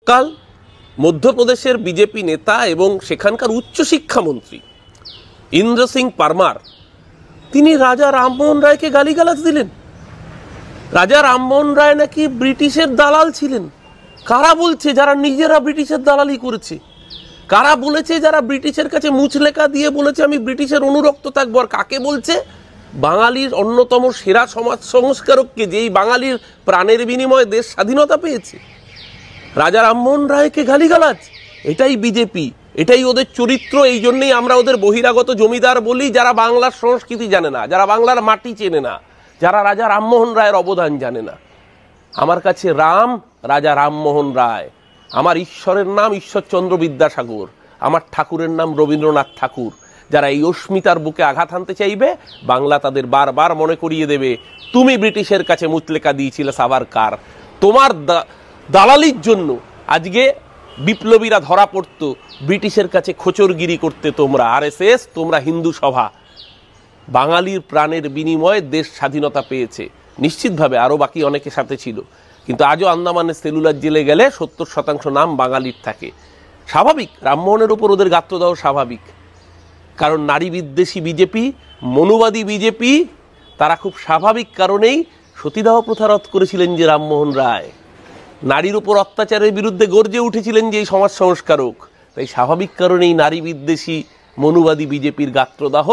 গতকাল মধ্যপ্রদেশের বিজেপি নেতা এবং সেখানকার উচ্চশিক্ষামন্ত্রী ইন্দ্র সিং পারমার তিনি রাজা রামমোহন রায়কে গালিগালাজ দিলেন। রাজা রামমোহন রায় নাকি ব্রিটিশের দালাল ছিলেন। কারা বলছে? যারা নিজেরা ব্রিটিশের দালালি করেছে। কারা বলেছে? যারা ব্রিটিশের কাছে মুচলেখা দিয়ে বলেছে আমি ব্রিটিশের অনুরক্ত থাকবো। আর কাকে বলছে? বাঙালির অন্যতম সেরা সমাজ সংস্কারককে, যেই বাঙালির প্রাণের বিনিময়ে দেশ স্বাধীনতা পেয়েছে। রাজা রামমোহন রায়কে গালিগালাজ, এটাই বিজেপি, এটাই ওদের চরিত্র। এই জন্যই আমরা ওদের বহিরাগত জমিদার বলি, যারা বাংলার সংস্কৃতি জানে না, যারা বাংলার মাটি চেনে না, যারা রাজা রামমোহন রায়ের অবদান জানে না। আমার কাছে রাম রাজা রামমোহন রায়, আমার ঈশ্বরের নাম ঈশ্বরচন্দ্র বিদ্যাসাগর, আমার ঠাকুরের নাম রবীন্দ্রনাথ ঠাকুর। যারা এই অস্মিতার বুকে আঘাত হানতে চাইবে, বাংলা তাদের বারবার মনে করিয়ে দেবে তুমি ব্রিটিশের কাছে মুচলেখা দিয়েছিলে সাভারকার। তোমার দালালির জন্য আজকে বিপ্লবীরা ধরা পড়তো, ব্রিটিশের কাছে খোচরগিরি করতে তোমরা আরএসএস, তোমরা হিন্দু সভা। বাঙালির প্রাণের বিনিময়ে দেশ স্বাধীনতা পেয়েছে। নিশ্চিতভাবে আরও বাকি অনেকের সাথে ছিল, কিন্তু আজও আন্দামানের সেলুলার জেলে গেলে 70% নাম বাঙালির থাকে। স্বাভাবিক, রামমোহনের উপর ওদের গাত্রদাহ স্বাভাবিক। কারণ নারী বিদ্বেষী বিজেপি, মনুবাদী বিজেপি, তারা খুব স্বাভাবিক কারণেই সতীদাহ প্রথা রদ করেছিলেন যে রামমোহন রায়। নারীর উপর অত্যাচারের বিরুদ্ধে গর্জে উঠেছিলেন যে এই সমাজ সংস্কারক। তাই স্বাভাবিক কারণেই নারী বিদ্বেষী মনুবাদী বিজেপির গাত্রদাহ,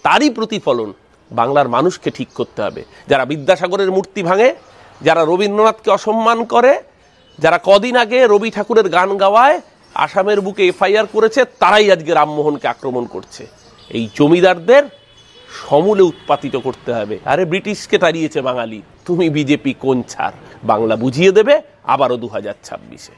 তারই প্রতিফলন বাংলার মানুষকে ঠিক করতে হবে। যারা বিদ্যাসাগরের মূর্তি ভাঙে, যারা রবীন্দ্রনাথকে অসম্মান করে, যারা কদিন আগে রবি ঠাকুরের গান গাওয়ায় আসামের বুকে এফআইআর করেছে, তারাই আজকে রামমোহনকে আক্রমণ করছে। এই জমিদারদের সমূলে উৎপাতিত করতে হবে। আরে ব্রিটিশকে তাড়িয়েছে বাঙালি, তুমি বিজেপি কোন ছাড়? বাংলা বুঝিয়ে দেবে আবারও 2026-এ।